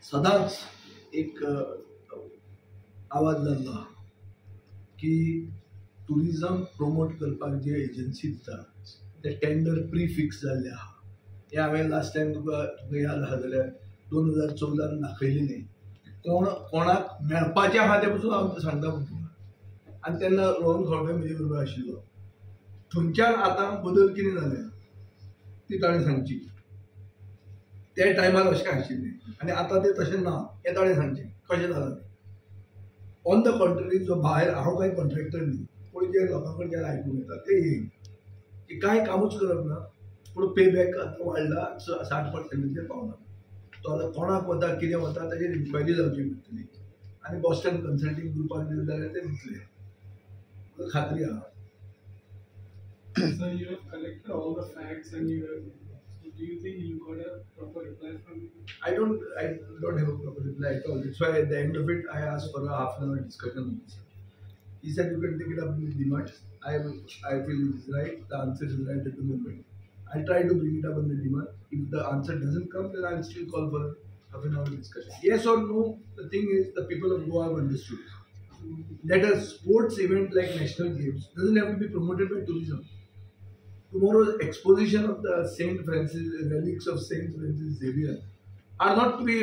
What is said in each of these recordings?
सदांच एक आवाज जाल्लो की टुरिजम प्रमोट करपाक जे एजन्सी दिता ते टेंडर प्री फिक्स जाल्ले आहा. हे हांवें लास्ट टायम तुका याद आहा जाल्यार 2014 दाखयलेली. कोणाक मेळपाचें आहा ते पसून हांव सांगता तुका. आनी तेन्ना रोहन खंवटे म्हजे बरोबर आशिल्लो. थंयच्यान आतां बदल कितें जाले ती ताणें सांगची. त्या टायमार अशें आशिल्लें आनी आतां तें तशें ना हें ताणें सांगचें कशें जालां तें. ऑन द कॉन्ट्ररी जो भायर हांव कांय कॉन्ट्रॅक्टर न्ही पूण जे लोकां कडच्यान आयकूंक येता ते येयन की कांय कामूच करप ना पूण पे बॅक आतां वाडला 60% पावला. तो आतां कोणाक वता कितें वता ताजेर इन्क्वायरी जावची पडटली आनी बॉस्टन कन्सल्टींग ग्रुपाक दिलें जाल्यार ते दितले. म्हाका खात्री आहा. So you have collected all the facts and you have, so do you think you got a proper reply from him? I don't have a proper reply at all. That's why at the end of it I asked for a half-an-hour discussion with him. He said you can take it up with DMAT. I feel it is right. The answer is right at the moment. I'll try to bring it up on the DMAT. If the answer doesn't come, then I'll still call for a half-an-hour discussion. Yes or no, the thing is the people of Goa have understood that a sports event like National Games doesn't have to be promoted by tourism. Tomorrow's exposition of the Saint Francis, relics of Saint Francis Xavier are not to be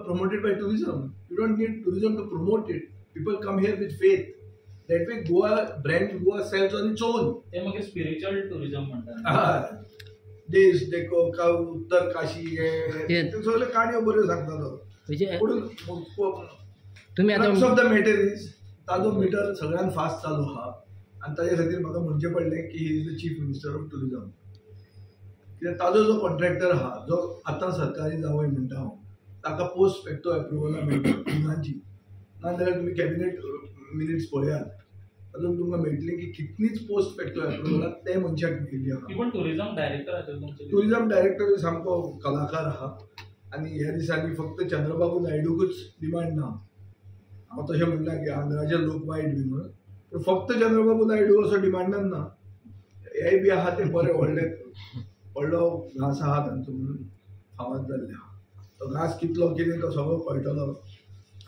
promoted by tourism. You don't need tourism to promote it. People come here with faith. That way brand Goa sells on its own. ते मग spiritual tourism म्हणतात. देश देखो का उत्तर काशी हे सगळे काणयो बऱ्यो सांगतालो. तुम्ही आता ऑफ द मॅटर इज ताजो मिटर सगळ्यान फास्ट चालू आहा आनी ताजे खातीर म्हाका म्हणचें पडलें की he is the chief minister of tourism. कित्याक ताजो जो कॉन्ट्रॅक्टर आहा जो आतां सरकारी जावंय म्हणटा हांव ताका पोस्ट फॅक्टो एप्रुवलां मेळटा तिगांची. नाजाल्यार तुमी कॅबिनेट मिनिट्स पळयात तातूंत तुमकां मेळटलें की कितलींच पोस्ट फॅक्टो एप्रुवलां ते मनशाक मेळिल्ली आहा. पण टुरिजम डायरेक्टर आसा. टुरिजम डायरेक्टर सामको कलाकार आहा आनी ह्या दिसांनी फक्त चंद्रबाबू नायडूकूच डिमांड ना. हांव तशें म्हणना की आंध्राचे लोक वायट बी म्हणून पूण फक्त चंद्रबाबू नायडू असो डिमांडान ना. हेय बी आहा ते बरे व्हडलो घास आहा तांचो म्हणून फामाद जाल्ले आहा. तो घास कितलो कितें तो सगळो कळटलो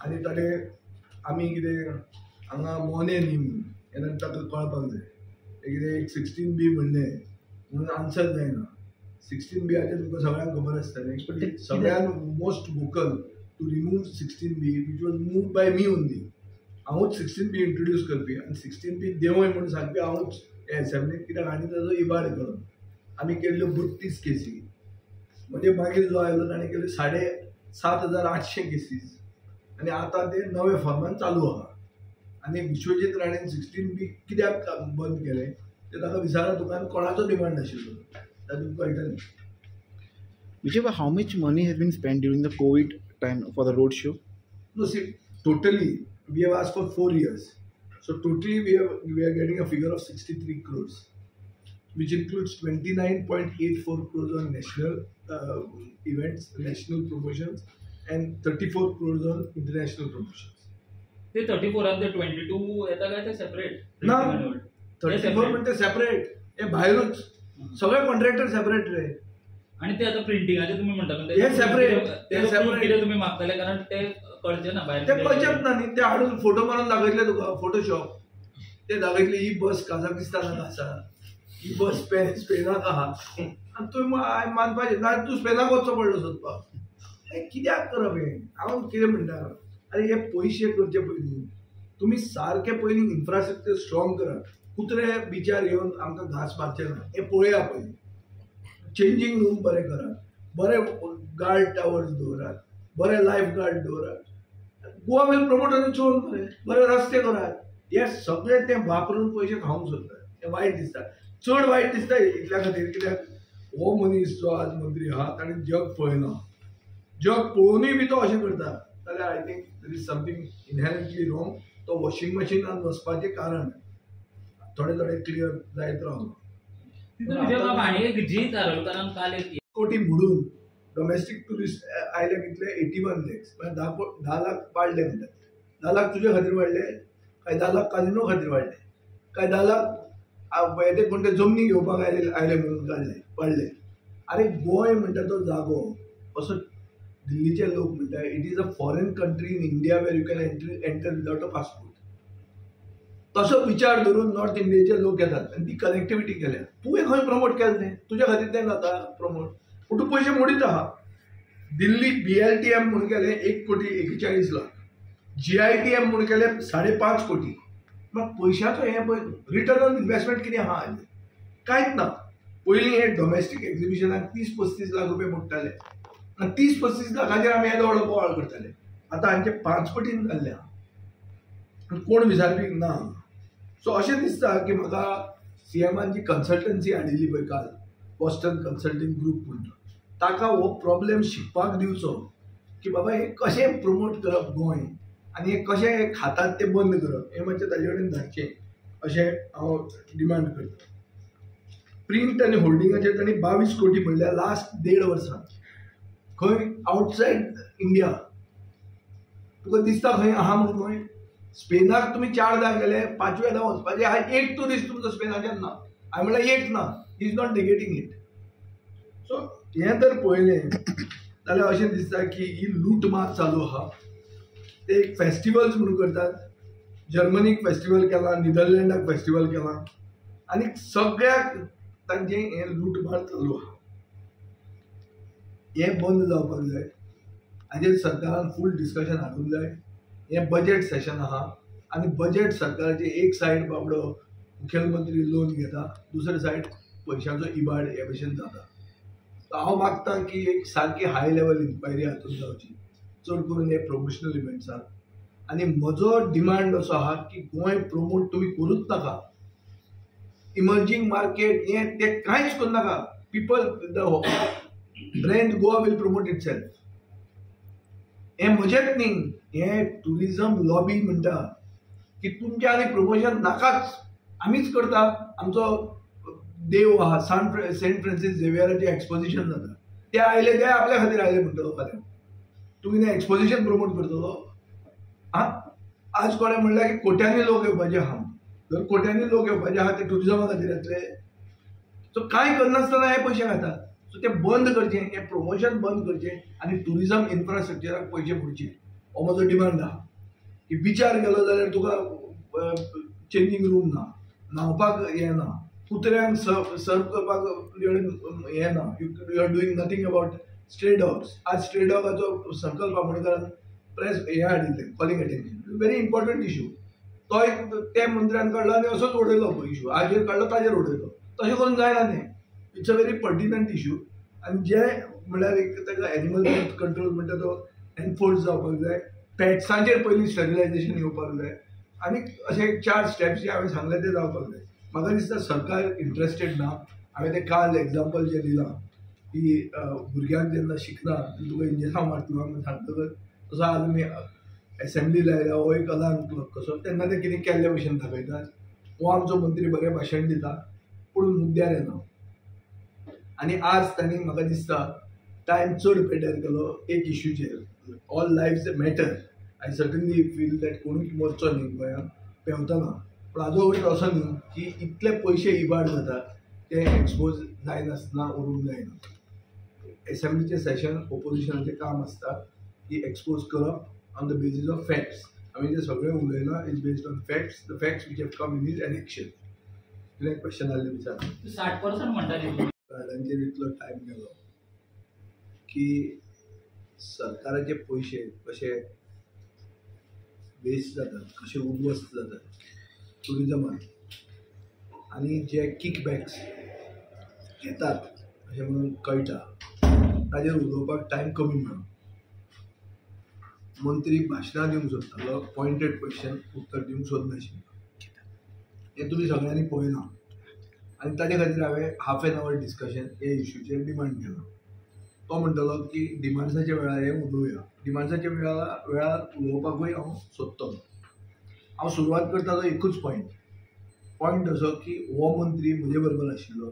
आनी ताणें आमी कितें हांगा मोने न्ही म्हणून हें ताका कळपाक जाय. ते कितें एक 16B म्हणलें म्हणून आन्सर जायना. 16B तुमकां सगळ्यांक खबर आसतलें पण सगळ्यान most vocal to remove 16B which was move by me only. हांवूच 16B इंट्रोड्यूस करपी आनी 16B देंवय म्हणून सांगपी हांवूच हे असेंब्लीत. कित्याक आनी ताजो इबाड करप. आमी केल्ल्यो 32 केसी म्हणजे मागीर जो आयलो ताणें केल्यो 7,800 केसीस आनी आतां ते नवे फॉर्मान चालू आहा. आनी विश्वजीत राणेन 16B कित्याक बंद केलें तें ताका विचारा तुका आनी कोणाचो डिमांड आशिल्लो तें तुमकां कळटलें. Vijay, how much money has been spent during the COVID time for the road show? No, see, totally we have asked for 4 years. So totally we are getting a figure of 63 crores, which includes 29.84 crores on national events, national promotions, and 34 crores on international promotions. ते 34 आणि 22 येता काय ते separate ना. 34 म्हणजे separate. हे भायरूच सगळे कॉन्ट्रॅक्टर सेपरेट रे. आणि ते आता प्रिंटिंगाचे तुम्ही म्हणता हे सेपरेट. ते सेपरेट कितें तुम्ही मागताले कारण ते कळचे ना भायर. ते कळचेच ना न्ही. ते हाडून फोटो मारून दाखयतले तुका फोटोशॉप. ते दाखयतले ही बस काझाकिस्तानाक आसा, ही बस स्पेनाक आहा आनी तुवें मानपाचें ना. तूं स्पेनाक वचचो पडलो सोदपाक. कित्याक करप हें. हांव कितें म्हणटा आरे हे पयशे करचे पयलीं तुमी सारके पयलीं इन्फ्रास्ट्रक्चर स्ट्रॉंग करात. कुत्रे बिचार येवन आमकां घास मारचे ना हें पळया पयलीं. चेंजिंग रूम बरे करात, बरे गार्ड टावर्स दवरात, बरे लायफ गार्ड दवरात. Goa will promote on its own. बरे रस्ते करात. हे सगळें ते वापरून पयशे खावंक सोदतात. हें वायट दिसता. चड वायट दिसता इतल्या खातीर कित्याक हो मनीस जो आज मंत्री आहा ताणें जग पळयना. जग पळोवनूय बी तो अशें करता जाल्यार I think there is something inherently wrong. तो वॉशिंग मशीनान वचपाचें कारण थोडे क्लियर जायत रावलो. कोटी मोडून डोमेस्टीक टुरिस्ट आयले कितले 81 lakhs म्हणजे 10 लाख वाडले म्हणटात. 10 लाख तुजे खातीर वाडले काय 10 लाख काजिनो खातीर वाडले काय 10 लाख येते कोण ते जमनी घेवपाक आयले म्हणून वाडले. अरे गोंय म्हणटा तो जागो असो दिल्लीचे लोक म्हणतात it is a foreign country in India where you can enter without a passport. तसो विचार धरून नॉर्थ इंडियेचे लोक येतात आणि ती कनेक्टिव्हिटी केल्या. तुवें खंय प्रमोट केलें तें तुज्या खातीर तें जाता प्रमोट, पूण तूं पयशे मोडीत आहा. दिल्ली BLTM म्हणून केलें 1,41,00,000. GITM म्हणून केलें 5.5 कोटी. मग पयशाचो हें पळय रिटर्न ऑन इन्व्हेस्टमेंट कितें आहा हाली? कांयच ना. पयलीं हे डोमेस्टीक एक्झिबिशनाक 30-35 लाख रुपया मोडटाले आनी 30-35 लाखाचेर आमी येदो व्हडलो बोवाळ करताले. आतां हांचे 5 पटीन जाल्ले आहा आनी कोण विचारपी ना. सो अशें दिसता की म्हाका CMान जी कन्सल्टन्सी हाडिल्ली पळय काल, बॉस्टन कन्सल्टिंग ग्रुप म्हणटा, ताका हो प्रॉब्लेम शिकपाक दिवचो की बाबा हे कशें प्रमोट करप गोंय आनी हे कशें खातात ते बंद करप, हें मातशें ताजे कडेन धाडचें अशें हांव डिमांड करतां. प्रिंट आनी होल्डिंगाचेर तांणी 22 कोटी म्हणल्या लास्ट 1.5 वर्सांत. खंय आउटसायड इंडिया तुका दिसता खंय आहा म्हणून? गोंय स्पेनाक तुमी 4दा गेले, 5वेदा वचपाचें आहा. एक टुरिस्ट तुमचो स्पेनाच्यान ना. हांवें म्हणल्यार एक ना, is not negating it. So हें जर पळयलें जाल्यार अशें दिसता की ही लूटमार चालू आहा. ते एक फेस्टिवल्स म्हणून करतात. जर्मनीक फेस्टिवल केला, नेदरलँडाक फेस्टिवल केला आनी सगळ्याक तांचें हें लूटमार चालू आहा. हें बंद जावपाक जाय. हाजेर सरकारान फूल डिस्कशन हाडूंक जाय. हें बजेट सेशन आहा आनी बजेट सरकाराचे एक सायड बाबडो मुखेलमंत्री लोन घेता, दुसरे सायड पयशांचो इबाड हे भशेन जाता. हांव मागतां की एक सारकी हाय लेवल इन्क्वायरी हातूंत जावची, चड करून हे प्रमोशनल इव्हेंट्साक. आनी म्हजो डिमांड असो आहा की गोंय प्रमोट तुमी करूच नाका. इमर्जिंग मार्केट हें तें कांयच करूं नाका. People the brand Goa will promote itself. हें म्हजेंच न्ही, हें टुरिजम लॉबी म्हणटा की तुमचें आनी प्रमोशन नाकाच, आमीच करता. आमचो देव आहा सेंट फ्रांसीस झेवियराचें एक्सपोजिशन जाता, ते आयले ते आपल्या खातीर आयले म्हणटलो फाल्यां. तुमी तें एक्सपोजिशन प्रमोट करतलो? आज कोणें म्हणल्यार की कोट्यांनी लोक येवपाचे आहा. जर कोट्यांनी लोक येवपाचे आहा ते टुरिजमा खातीर येतले. सो कांय करनासतना हे पयशे खातात. सो ते बंद करचें, हें प्रमोशन बंद करचें आनी टुरिजम इन्फ्रास्ट्रक्चराक पयशे भरचे. हो म्हजो डिमांड आहा. की बिचार गेलो जाल्यार तुका चेंजींग रूम ना, न्हांवपाक हें ना, कुत्र्यांक सर्व करपाक हें ना. You are doing nothing about stray dogs. आज स्ट्रे डॉगाचो संकल्प आंबेडकरान प्रेस हें हाडिल्लें, calling attention. Very important issue. तो एक त्या मंत्र्यान काडलो आनी असोच उडयलो पळय इश्यू. हाजेर काडलो ताजेर उडयलो. तशें करून जायना तें. It's a very pertinent issue. आनी जे म्हणल्यार एक ताका एनिमल बर्थ कंट्रोल म्हणटा तो एनफोर्स जावपाक जाय. पॅट्सांचेर पयलीं स्टॅरिलायझेशन येवपाक जाय आनी अशे 4 स्टेप्स जे हांवें सांगले ते जावपाक जाय. म्हाका दिसता सरकार इंट्रस्टेड ना. हांवें तें काल एग्जाम्पल जें दिलां की भुरग्यांक जेन्ना शिकना तुका इंजेक्शन मारतलो म्हणून सांगतकच तसो आज आमी एसेंब्ली लायल्या हो एक अलार्म क्लॉक कसो, तेन्ना ते कितें केल्ले भशेन दाखयतात. हो आमचो मंत्री बरें भाशण दिता पूण मुद्द्यार येना. आनी आज तांणी म्हाका दिसता टायम चड पेड्यार केलो एक इश्यूचेर. All lifes matter. I certainly feel that कोणूच मरचो न्ही गोंयांत पेंवतना. पूण हाजो अर्थ असो न्ही की इतले पयशे इबाड जातात ते एक्सपोज जायनासतना उरूंक जायना. एसेंब्लीचें सेशन ओपोजिशनाचें काम आसता की एक्सपोज करप on the basis of facts. हांवें जें सगळें उलयलां is based on facts. The facts which have come in is an action. कितें क्वेश्चन आहले विचार? 60% म्हणटाले. तांचेर इतलो टायम गेलो की सरकाराचे पयशे कशे वेस्ट जातात, कशे उद्वस्त जातात टुरिजमान, आनी जे किकबॅक्स घेतात अशें म्हणून कळटा ताजेर उलोवपाक टायम कमी मेळ्ळो. मंत्री भाशणां दिवंक सोदतालो, पॉयंटेड क्वेश्चन उत्तर दिवंक सोदनाशिल्लो. हें तुमी सगळ्यांनी पळयलां. आनी ताजे खातीर हांवें हाफ एन आवर डिस्कशन हे इश्यूचेर डिमांड केला. तो म्हणटलो की डिमांड्साच्या वेळार हें उलोवया. डिमांड्साच्या वेळार उलोवपाकूय हांव सोदतलो. हांव सुरवात करता तो एकूच पॉयंट असो की हो मंत्री म्हजे बरोबर आशिल्लो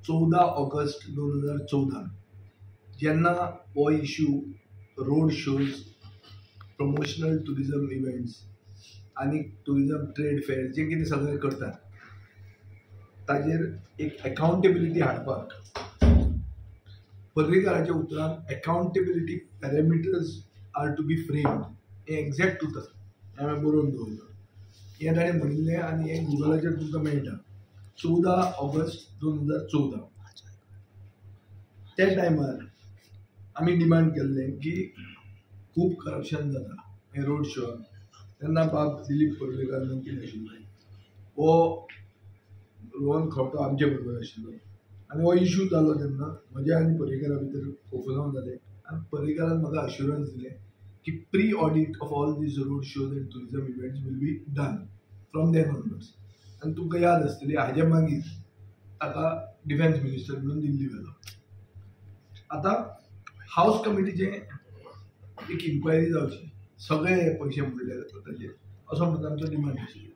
14 ऑगस्ट 2014 जेन्ना हो issue road shows, promotional tourism events आनी टुरिजम ट्रेड फेअर जे कितें सगळें करतात ताजेर एक अकाउंटेबिलिटी हाडपाक पर्रीकाराच्या उतरान accountability parameters are to be framed हें एक्झॅक्ट उतर हांवें बरोवन दवरलं. हें ताणें म्हणिल्लें आनी हें गुगलाचेर तुमकां मेळटा. 14 ऑगस्ट 2014 त्या टायमार आमी डिमांड केल्लें की खूब करप्शन जाता हें रोड शो. तेन्ना बाब दिलीप पर्रीकार मंत्री आशिल्ले, हो रोहन खंवटो आमचे बरोबर आशिल्लो आनी हो इशू जालो तेन्ना म्हज्या आनी पर्रीकारा भितर खोफुलाव जालें आनी पर्रीकारान म्हाका अश्युरन्स दिलें की pre audit of all these road shows and tourism events will be done from then onwards. आनी तुमकां याद आसतली हाजे मागीर ताका डिफेन्स मिनिस्टर म्हणून दिल्ली व्हेलो. आतां हावस कमिटीचें एक इन्क्वायरी जावची, सगळे पयशे मोडले ताचेर असो म्हणून आमचो डिमांड आशिल्लो.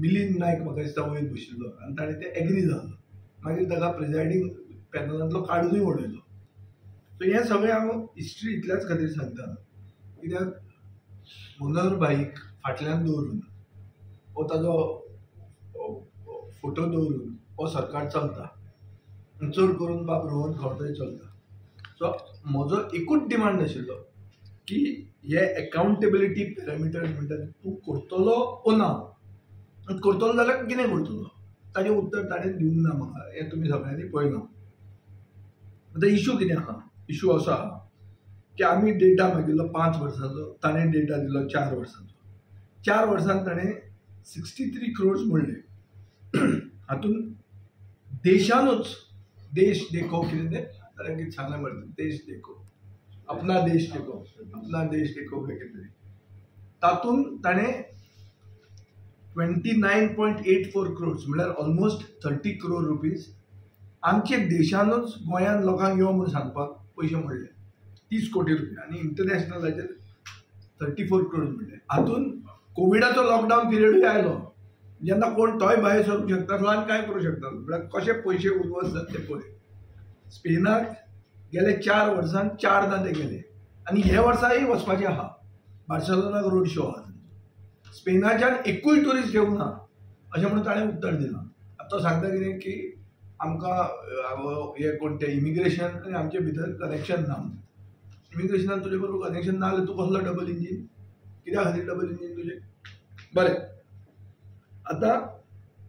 मिलिंद नायक म्हाका दिसता वयर बशिल्लो आनी ताणें तें एग्री जालो. मागीर ताका प्रिजायडींग पॅनलांतलो काडूनय उडयलो. सो हें सगळें हांव हिस्ट्री इतल्याच खातीर सांगता कित्याक मनोहर भाईक फाटल्यान दवरून हो ताजो फोटो दवरून हो सरकार चलता, चड करून बाब रोहन खंवटोय चलता. सो म्हजो एकूच डिमांड आशिल्लो की हे अकाउंटेबिलिटी पॅरामिटर्स म्हणटा तूं करतलो ओ ना, करतलो जाल्यार कितें करतलो ताचें उत्तर ताणें दिवंक ना म्हाका. हें तुमी सगळ्यांनी पळयलां. आतां इशू कितें आहा? इशू असो आहा की आमी डेटा मागिल्लो 5 वर्सांचो, ताणें डेटा दिलो 4 वर्सांचो. 4 वर्सांत ताणें 63 crores मोडले. हातून देशानूच देश देखो कितें तें ताणें कितें सांगलें मरे, देश देखो अपना देश देखो काय कितें तरी तातूंत ताणें 29.84 crores म्हळ्यार ऑलमोस्ट 30 crore रुपीज आमचे देशानूच गोंयान लोकांक यो म्हूण सांगपाक पयशे मोडले. 30 कोटी रुपया आनी इंटरनॅशनलाचेर 34 crores मोडले. हातून कोविडाचो लॉकडावन पिरियडूय आयलो जेन्ना कोण थंय भायर सरूंक शकतालो आनी काय करूंक शकतालो. म्हळ्यार कशे पयशे उद्वस्त जाता ते पळय. स्पेनाक गेले 4 वर्सांत 4दा ते गेले आनी हे वर्साय वचपाचें आहा. बार्सेलोनाक रोड शो आहा. स्पेनाच्यान एकूय ट्युरिस्ट येवंक ना अशें म्हणून ताणें उत्तर दिलां. आतां तो सांगता कितें की आमकां हे कोण तें इमिग्रेशन आनी आमचे भितर कनेक्शन ना. इमिग्रेशनान तुजे बरोबर कनेक्शन ना जाल्यार तूं कसलो डबल इंजीन, कित्या खातीर डबल इंजीन तुजें? बरें, आतां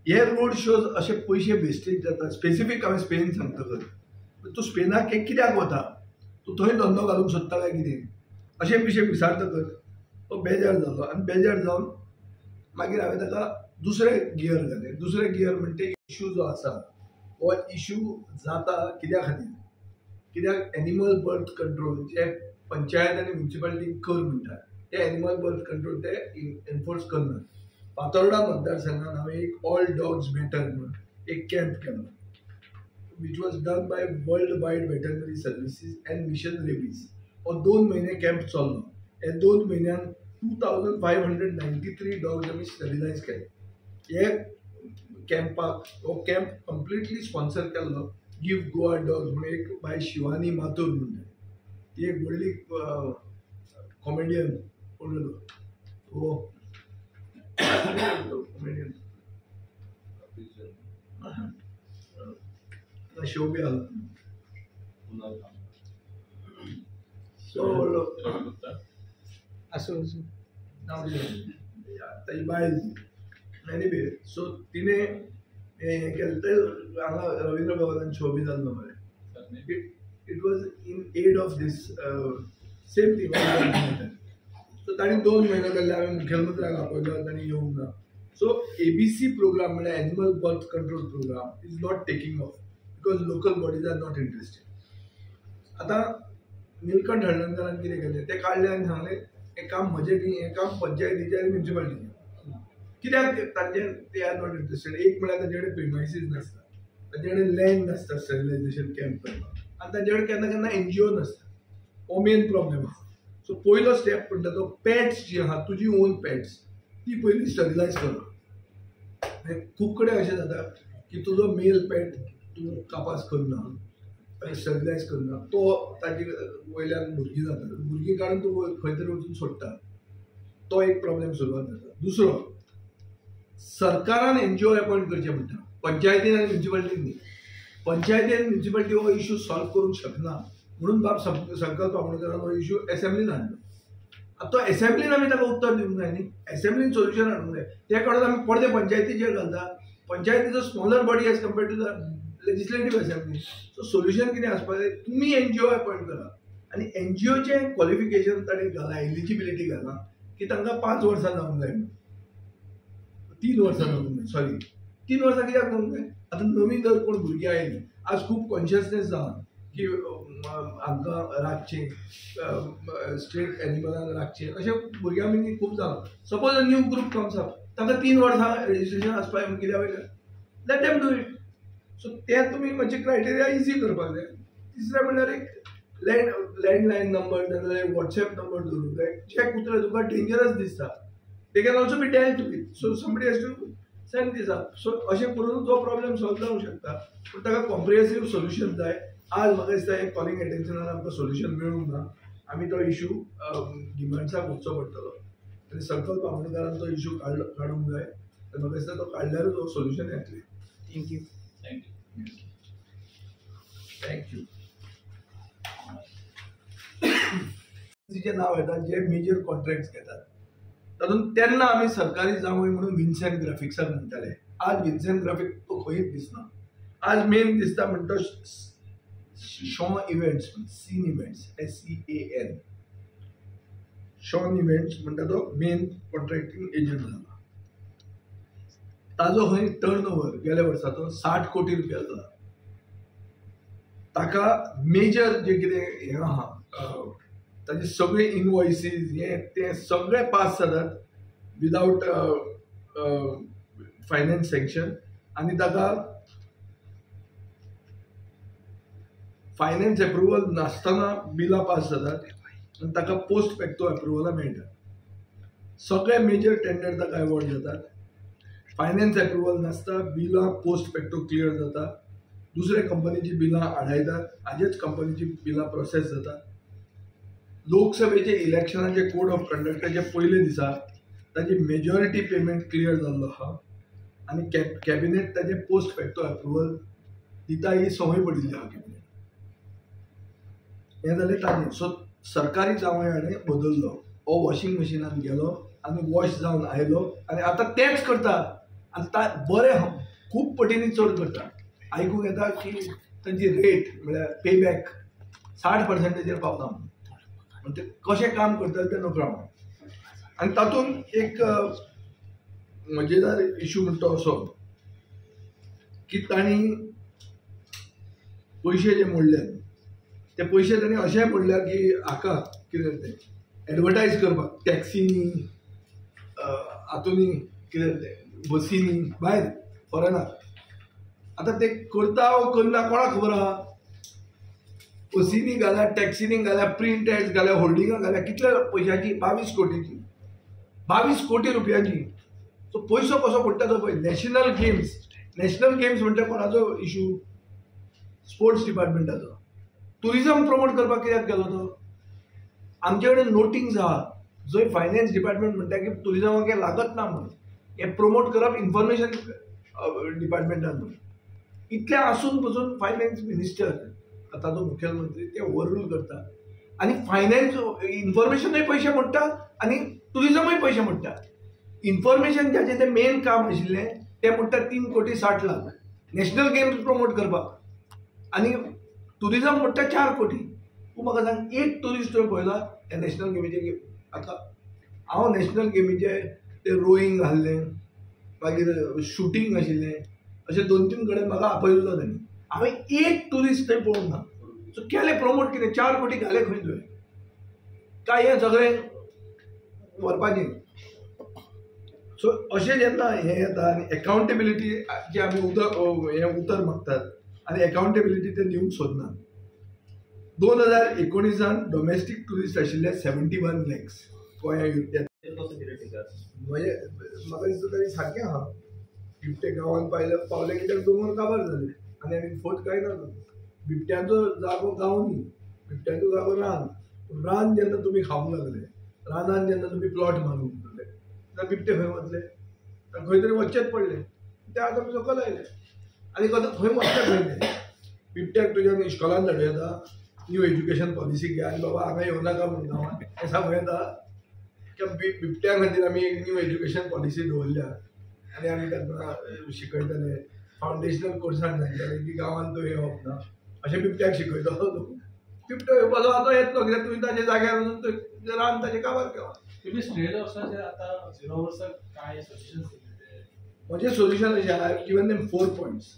हे रोड शोज अशे पयशे वेस्टेज जाता. स्पेसिफीक हांवें स्पेन सांगतकच तूं स्पेनाक कित्याक वता? तूं थंय धंदो घालूंक सोदता काय कितें अशें पिशे विचारतकच तो बेजार जालो आनी बेजार जावन मागीर हांवें ताका दुसरें गियर घालें. दुसरें गियर म्हणजे इशू जो आसा हो इशू जाता कित्या खातीर? कित्याक एनिमल बर्थ कंट्रोल जे पंचायत आनी म्युनिसिपालिटी कर म्हणटात ते एनिमल बर्थ कंट्रोल ते एनफोर्स करनात. फातोर्डा मतदारसंघात हांवें एक ऑल डॉग्स मॅटर म्हणून एक कॅम्प केलो which was done by World Wide Veterinary Services and Mission Rabies. हो 2 म्हयने कॅम्प चल्लो. हे 2 म्हयन्यान 2593 डॉग्स आमी स्टॅरिलायज केले. हे कॅम्पाक हो कॅम्प कंप्लिटली स्पॉन्सर केल्लो गिव्ह गोवा डॉग्स म्हणून एक बाय शिवानी माथूर म्हणून. ती एक व्हडली कॉमेडियन हो कॉमेडियन शो बी आलो. सो असो ताची बायल एनीवे. सो तिणें हें केलें तें हांगा रवींद्र भवनान शो बी जाल्लो मरे. It was in aid of this same thing. So ताणें 2 म्हयने केल्ले. हांवें मुखेलमंत्र्याक आपयलो ताणें येवंक ना. सो ABC प्रोग्राम म्हळ्यार animal birth control program is not taking off because local bodies are not interested. आतां निलकंठ हळदणकरान कितें केलें तें काडलें आनी सांगलें हें काम म्हजें न्ही, हें काम पंचायतीचें आनी म्युनिसिपालिटीचें. कित्याक तांचें ते आर नॉट इंटरेस्टेड? एक म्हळ्यार तांचे कडेन प्रिमायसीस नासता, तांचे कडेन लँड नासता स्टॅरिलायझेशन कॅम्प करपाक आनी तांचे कडेन केन्ना केन्ना NGO नासता. हो मेन प्रॉब्लेम आहा. सो पयलो स्टेप म्हणटा तो पेट्स जी आहा तुजी ओन पेट्स ती पयलीं स्टॅरिलायज करप. खूब कडेन अशें जाता की तुजो मेल पेट तूं कापास करना, स्टॅरिलायज करना, तो ताजे वयल्यान भुरगीं जाता. भुरगीं काडून तूं खंय तरी वचून सोडटा. तो एक प्रॉब्लेम सुरवात जाता. दुसरो, सरकारान NGO अपॉयंट करचें म्हणटा, पंचायतीन आनी म्युनिसिपालिटीन न्ही. पंचायती आनी म्युनिसिपालिटी हो इशू सॉल्व करूंक शकना म्हणून बाब संकल्प आमोणकरान हो इश्यू एसेंब्लीन हाडलो. आतां तो एसेंब्लीन आमी ताका उत्तर दिवंक जाय न्ही, एसेंब्लीन सोल्युशन हाडूंक जाय. ते कडेन आमी पडदे पंचायतीचेर घालता. Panchayat is a smaller body as compared to the legislative assembly. So solution कितें आसपाक जाय, तुमी एनजीओ अपॉयंट करा आनी एनजीओचे क्वॉलिफिकेशन ताणें घाला, एलिजिबिलिटी घाला की तांकां 5 वर्सां जावंक जाय, 3 वर्सां जावंक जाय. सॉरी 3 वर्सां कित्याक जावंक जाय? आतां नवीन जर कोण भुरगीं आयलीं, आज खूब कॉन्शियसनेस जावन की हांकां राखचें, स्ट्रीट एनिमलांक राखचें, अशें भुरग्यां बीन खूब जालां. Suppose a new group comes up, तांकां 3 वर्सां रेजिस्ट्रेशन आसपाक जाय कित्या वयल्यान, let them do it. So तें तुमी मातशे क्रायटेरिया इजी करपाक जाय. तिसरें म्हणल्यार एक लँडलायन नंबर नाजाल्यार वॉट्सॅप नंबर दवरूंक जाय. जे कुत्रे तुका डेंजरस दिसता they can also be dealt with. So somebody has to send this up. So अशें करून तो प्रॉब्लेम सॉल्व जावंक शकता. पूण ताका कॉम्प्रिहेन्सीव सोल्युशन जाय. आज म्हाका दिसता एक कॉलिंग एटेन्शनान आमकां सोल्युशन मेळूंक ना. आमी तो इश्यू डिमांड्साक वचचो पडटलो आनी संकल्प आमोणकरान तो इश्यू काडूंक जाय. आनी म्हाका दिसता तो काडल्यारूच हो सोल्युशन येतलें. थँक्यू. थँक्यू. तिचे नाव येता जे मेजर कॉन्ट्रॅक्ट्स घेतात तातूंत तेन्ना आमी सरकारी जावंय म्हणून विन्सेंट ग्राफिक्साक म्हणटाले. आज विन्सेंट ग्राफिक्स तो खंयच दिसना. आज मेन दिसता म्हणटा Shaw events, Sean events, SEAN. Shawn events म्हणटा तो मेन कॉन्ट्रॅक्टींग एजंट जाला. ताजो खंय टर्न ओवर गेल्या वर्साचो 60 कोटी रुपया जाला. ताका मेजर जे कितें हें आहा ताजे सगळे इनवॉयसीस हें तें सगळे पास जातात विदावट फायनान्स सँक्शन. आनी ताका फायनान्स एप्रुवल नासतना बिलां पास जातात आनी ताका पोस्ट फॅक्टो एप्रुवलां मेळटात. सगळे मेजर टेंडर ताका एवॉर्ड जातात. फायनान्स एप्रुवल नासता, बिलां पोस्ट फॅक्टो क्लियर जाता. दुसऱ्या कंपनीची बिलां आडायतात, हाजेच कंपनीची बिलां प्रोसेस जातात. लोकसभेचे इलेक्शनाचे कोड ऑफ कंडक्टाचे पयले दिसा ताची मेजॉरिटी पेमेंट क्लियर जाल्लो आहा आनी कॅबिनेट ताचे पोस्ट फॅक्टो एप्रुवल दिता ही संवय पडिल्ली आहा कॅबिनेट. हें जालें ताजें. सो सरकारी जावंय हाणें बदललो. हो वॉशिंग मशिनान गेलो आनी वॉश जावन आयलो आनी आतां तेंच करता. आतां बरें खूब पटींनी चड करता. आयकूंक येता की तांची रेट म्हळ्यार पेबॅक 60% पावता म्हणून. ते कशें काम करतले तें नकळो. आनी तातूंत एक मजेदार इश्यू म्हणटा तो असो की तांणी पयशे जे मोडले ते पयशे तांणी अशें मोडल्यार की हाका कितें तें एडवर्टायज करपाक टॅक्सीनी हातूंनी कितें तें बसीनी भायर फॉरेनाक. आतां ते करता वो करना कोणाक खबर आहा. बसीनी घाल्या, टॅक्सीनी घाल्या, प्रिंट एड्स घाल्या, होल्डिंगां घाल्या. कितल्या पयशांची? 22 कोटीची. 22 कोटी रुपयांची. सो पयसो कसो पडटा तो पळय. नॅशनल गेम्स म्हणजे कोणाचो इश्यू? स्पोर्ट्स डिपार्टमेंटाचो. टुरिजम प्रमोट करपाक कित्याक केलो तो? आमचे कडेन नोटिंग्स आहा जंय फायनान्स डिपार्टमेंट म्हणटा की टुरिजमाक हें लागत ना म्हणून. हें प्रमोट करप इन्फॉर्मेशन डिपार्टमेंटान म्हणून. इतलें आसून पसून फायनान्स मिनिस्टर आतांचो मुखेलमंत्री ते ओवररूल करता आनी फायनान्स इन्फॉर्मेशनूय पयशे मोडटा आनी टुरिजमूय पयशे मोडटा. इन्फॉर्मेशन जाचें तें मेन काम आशिल्लें तें म्हणटा 3 कोटी 60 लाख नॅशनल गेम्स प्रमोट करपाक आनी टुरिजम म्हणटा 4 कोटी. तूं म्हाका सांग एक टुरिस्ट तुवें पळयला ह्या नॅशनल गेमीचे? आतां हांव नॅशनल गेमीचे ते रोईंग आसलें, मागीर शुटींग आशिल्लें, अशें 2-3 कडेन म्हाका आपयल्लो तांणी. हांवें एक टुरिस्ट थंय पळोवंक ना. सो केलें प्रमोट कितें? 4 कोटी घाले खंय तुवें? काय हें सगळें व्हरपाचें? सो अशें जेन्ना हें येता आनी एकावंटेबिलिटी जे आमी उतर मागतात आनी एकावंटेबिलिटी ते दिवंक सोदनात. 2019 डोमेस्टीक टुरिस्ट आशिल्ले 71 लॅक्स गोंया येतात. म्हणजे म्हाका दिसता तरी सारकें आहा. बिबटे गांवांत पावले कित्याक दोंगर काबार जाले आनी आनी फोट कांय ना. बिबट्यांचो जागो गांव न्ही, बिबट्यांचो जागो रान. रान जेन्ना तुमी खावंक लागले, रानान जेन्ना तुमी प्लॉट मारूंक लागले जाल्यार बिबटे खंय वतले? खंय तरी वचचेच पडले. ते आतां तुमी सकयल आयले आनी खंय वचचें खंय ते? बिबट्याक तुज्यान इश्कोलान धाडूं येता, न्यू एज्युकेशन पॉलिसी घ्या आनी बाबा हांगा येवं नाका म्हणून गांवांत हें सांगूं येता किंवा बिबट्यां खातीर आमी एक न्यू एज्युकेशन पॉलिसी दवरल्या आनी आमी तांकां शिकयतले फावंडेशनल कोर्सान सांगतले की गांवांत तो येवप ना अशें बिबट्याक शिकयतलो तूं बिबटो येवपाचो आतां येतलो कित्याक तुवें ताजे जाग्यार वचून थंय रान ताजें काबार केलां तुम्ही स्टेट वर्साचे आता 0 वर्साक काय सजेशन्स दिले म्हजें सोल्युशन अशें आहा गिवन देम 4 points